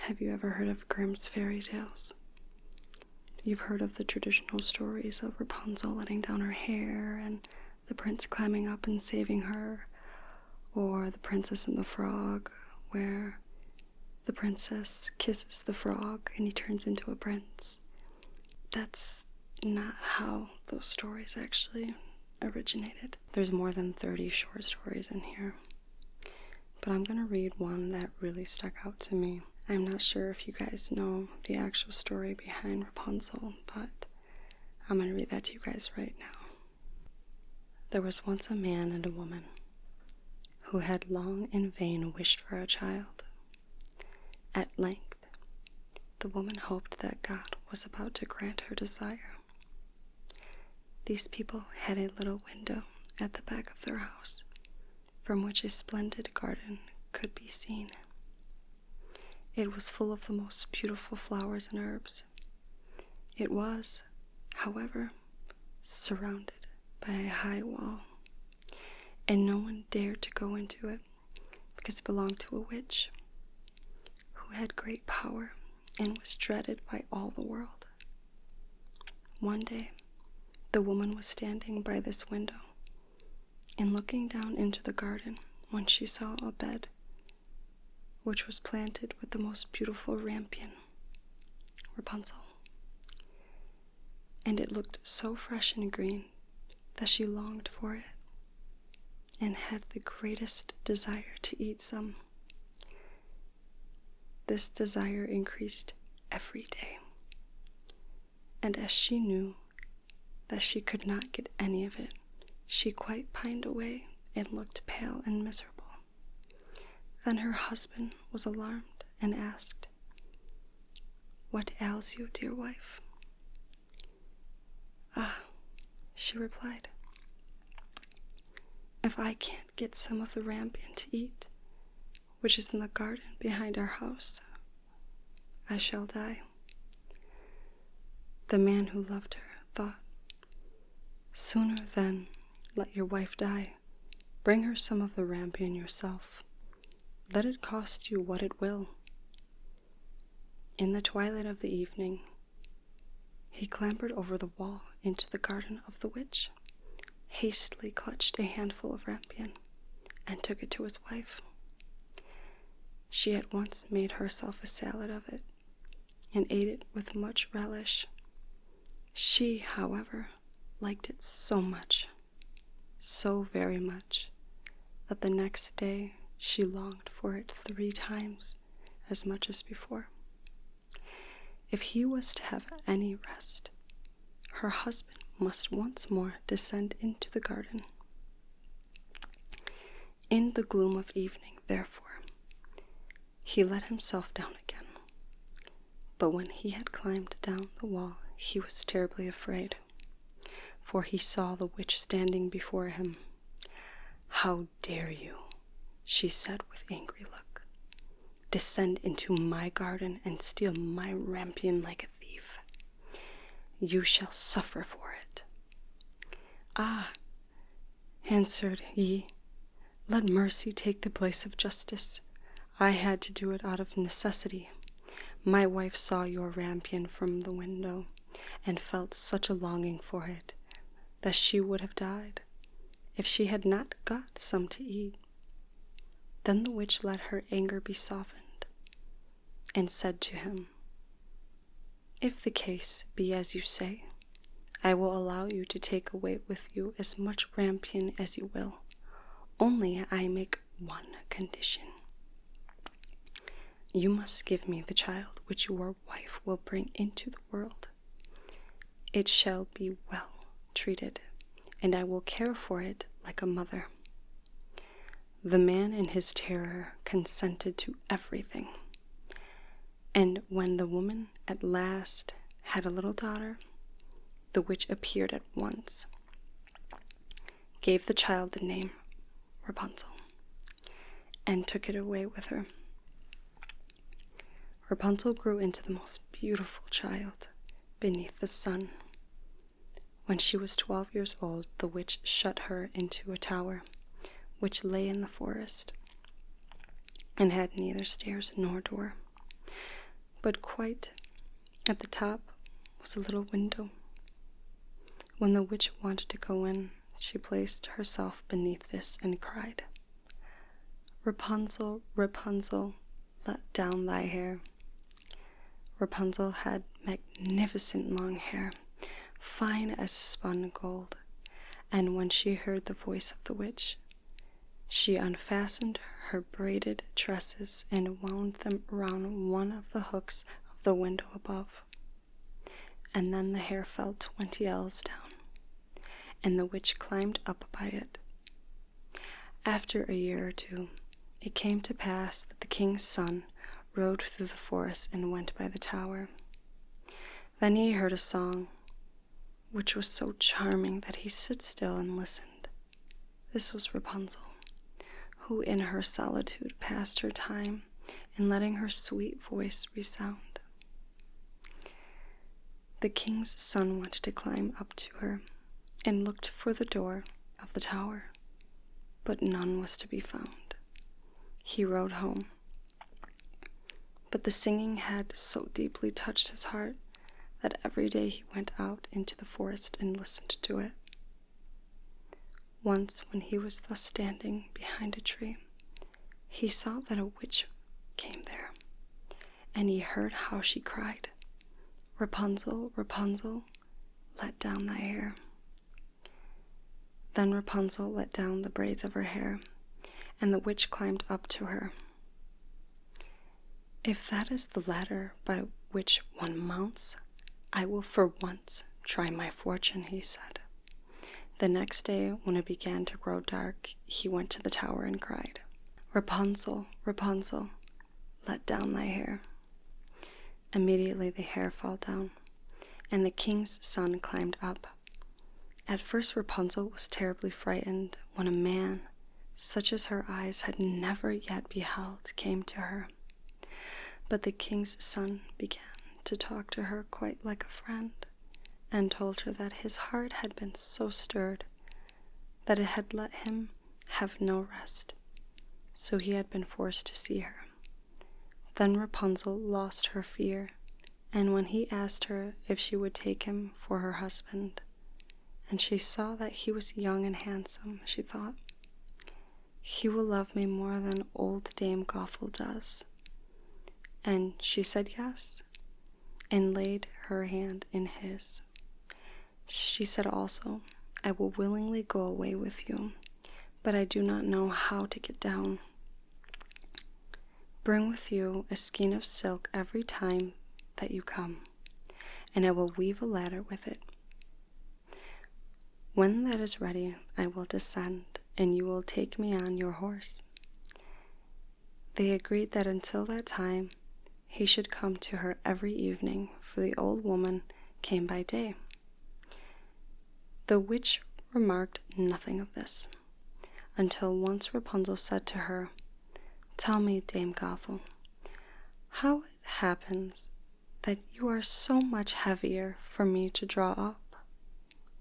Have you ever heard of Grimms Fary Tales? You've heard of the traditional stories of Rapunzel letting down her hair and the prince climbing up and saving her, or The Princess and the Frog, where the princess kisses the frog and he turns into a prince. That's not how those stories actually originated. There's more than 30 short stories in here, but I'm going to read one that really stuck out to me. I'm not sure if you guys know the actual story behind Rapunzel, but I'm going to read that to you guys right now. There was once a man and a woman who had long in vain wished for a child. At length, the woman hoped that God was about to grant her desire. These people had a little window at the back of their house, from which a splendid garden could be seen. It was full of the most beautiful flowers and herbs. It was, however, surrounded by a high wall, and no one dared to go into it because it belonged to a witch who had great power and was dreaded by all the world. One day, the woman was standing by this window and looking down into the garden when she saw a bed which was planted with the most beautiful rampion, Rapunzel. And it looked so fresh and green that she longed for it and had the greatest desire to eat some. This desire increased every day, and as she knew that she could not get any of it, she quite pined away and looked pale and miserable. Then her husband was alarmed and asked, "What ails you, dear wife?" "Ah," she replied, "if I can't get some of the rampion to eat, which is in the garden behind our house, I shall die." The man who loved her thought, "Sooner than let your wife die, bring her some of the rampion yourself. Let it cost you what it will." In the twilight of the evening, he clambered over the wall into the garden of the witch, hastily clutched a handful of rampion, and took it to his wife. She at once made herself a salad of it, and ate it with much relish. She, however, liked it so much, so very much, that the next day she longed for it 3 times as much as before. If he was to have any rest, her husband must once more descend into the garden. In the gloom of evening, therefore, he let himself down again. But when he had climbed down the wall, he was terribly afraid, for he saw the witch standing before him. "How dare you," she said with angry look, "descend into my garden and steal my rampion like a thief? You shall suffer for it." "Ah," answered he, "let mercy take the place of justice. I had to do it out of necessity. My wife saw your rampion from the window and felt such a longing for it that she would have died if she had not got some to eat." Then the witch let her anger be softened and said to him, "If the case be as you say, I will allow you to take away with you as much rampion as you will. Only I make one condition. You must give me the child which your wife will bring into the world. It shall be well treated, and I will care for it like a mother." The man in his terror consented to everything, and when the woman at last had a little daughter, the witch appeared at once, gave the child the name Rapunzel, and took it away with her. Rapunzel grew into the most beautiful child beneath the sun. When she was 12 years old, the witch shut her into a tower, which lay in the forest, and had neither stairs nor door. but quite at the top was a little window. When the witch wanted to go in, she placed herself beneath this and cried, "Rapunzel, Rapunzel, let down thy hair." Rapunzel had magnificent long hair, fine as spun gold, and when she heard the voice of the witch, she unfastened her braided tresses and wound them around one of the hooks of the window above. And then the hair fell 20 ells down, and the witch climbed up by it. After a year or two, it came to pass that the king's son rode through the forest and went by the tower. Then he heard a song, which was so charming that he stood still and listened. This was Rapunzel, who in her solitude passed her time in letting her sweet voice resound. The king's son wanted to climb up to her and looked for the door of the tower, but none was to be found. He rode home, but the singing had so deeply touched his heart that every day he went out into the forest and listened to it. Once, when he was thus standing behind a tree, he saw that a witch came there, and he heard how she cried, "Rapunzel, Rapunzel, let down thy hair." Then Rapunzel let down the braids of her hair, and the witch climbed up to her. "If that is the ladder by which one mounts, I will for once try my fortune," he said. The next day, when it began to grow dark, he went to the tower and cried, "Rapunzel, Rapunzel, let down thy hair." Immediately the hair fell down, and the king's son climbed up. At first Rapunzel was terribly frightened when a man, such as her eyes had never yet beheld, came to her. But the king's son began to talk to her quite like a friend, and told her that his heart had been so stirred that it had let him have no rest, so he had been forced to see her. Then Rapunzel lost her fear, and when he asked her if she would take him for her husband, and she saw that he was young and handsome, she thought, "He will love me more than old Dame Gothel does." And she said yes, and laid her hand in his. She said also, "I will willingly go away with you, but I do not know how to get down. Bring with you a skein of silk every time that you come, and I will weave a ladder with it. When that is ready, I will descend, and you will take me on your horse." They agreed that until that time he should come to her every evening, for the old woman came by day. The witch remarked nothing of this, until once Rapunzel said to her, "Tell me, Dame Gothel, how it happens that you are so much heavier for me to draw up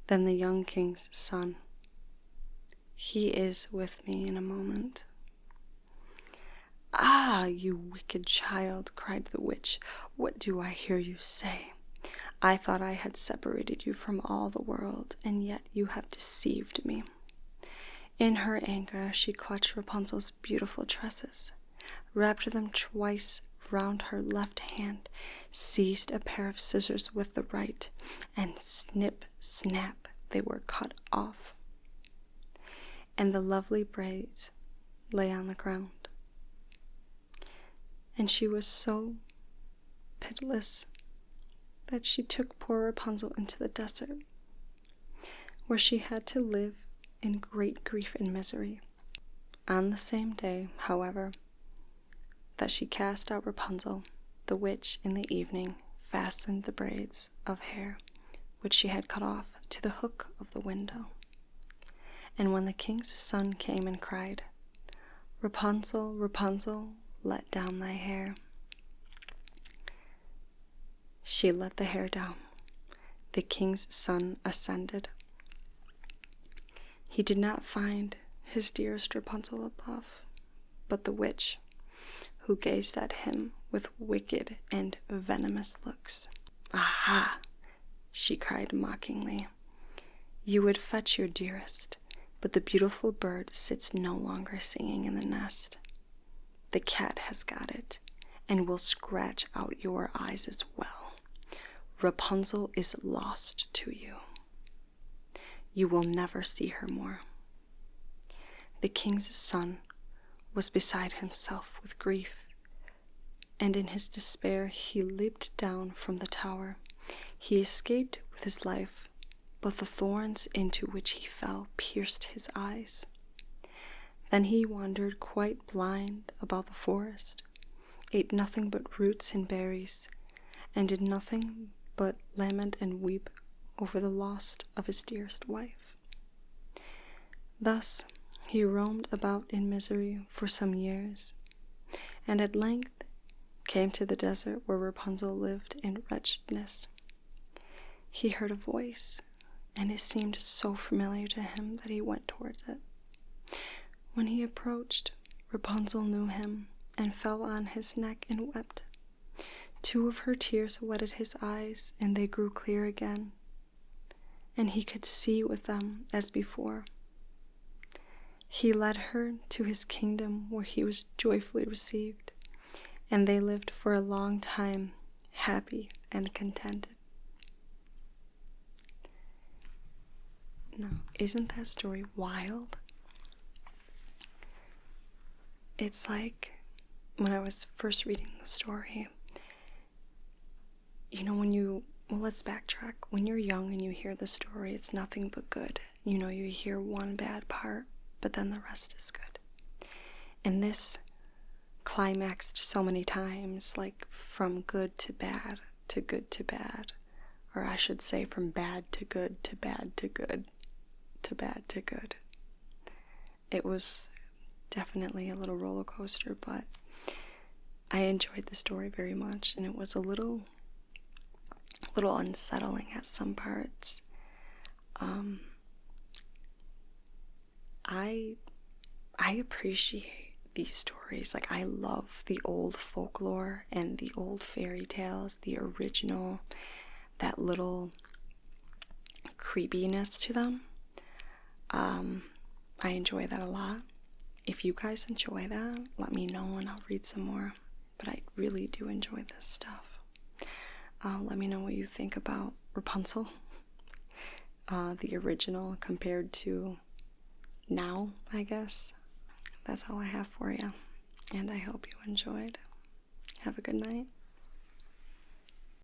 than the young king's son. He is with me in a moment." "Ah, you wicked child," cried the witch, "what do I hear you say? I thought I had separated you from all the world, and yet you have deceived me." In her anger, she clutched Rapunzel's beautiful tresses, wrapped them twice round her left hand, seized a pair of scissors with the right, and snip, snap, they were cut off, and the lovely braids lay on the ground. And she was so pitiless that she took poor Rapunzel into the desert, where she had to live in great grief and misery. On the same day, however, that she cast out Rapunzel, the witch in the evening fastened the braids of hair which she had cut off to the hook of the window. And when the king's son came and cried, "Rapunzel, Rapunzel, let down thy hair," she let the hair down. The king's son ascended. He did not find his dearest Rapunzel above, but the witch, who gazed at him with wicked and venomous looks. "Aha!" she cried mockingly. "You would fetch your dearest, but the beautiful bird sits no longer singing in the nest. The cat has got it, and will scratch out your eyes as well. Rapunzel is lost to you. You will never see her more." The king's son was beside himself with grief, and in his despair he leaped down from the tower. He escaped with his life, but the thorns into which he fell pierced his eyes. Then he wandered quite blind about the forest, ate nothing but roots and berries, and did nothing but lament and weep over the loss of his dearest wife. Thus he roamed about in misery for some years, and at length came to the desert where Rapunzel lived in wretchedness. He heard a voice, and it seemed so familiar to him that he went towards it. When he approached, Rapunzel knew him and fell on his neck and wept. 2 of her tears wetted his eyes, and they grew clear again, and he could see with them as before. He led her to his kingdom, where he was joyfully received, and they lived for a long time, happy and contented. Now, isn't that story wild? It's like when I was first reading the story, let's backtrack. When you're young and you hear the story, it's nothing but good. You hear one bad part, but then the rest is good. And this climaxed so many times, like from good to bad to good to bad, or I should say from bad to good to bad to good to bad to good. It was definitely a little roller coaster, but I enjoyed the story very much, and it was a little unsettling at some parts. I appreciate these stories. Like, I love the old folklore and the old fairy tales, the original, that little creepiness to them. I enjoy that a lot. If you guys enjoy that, let me know and I'll read some more. But I really do enjoy this stuff. Let me know what you think about Rapunzel, the original compared to now, I guess. That's all I have for you, and I hope you enjoyed. Have a good night.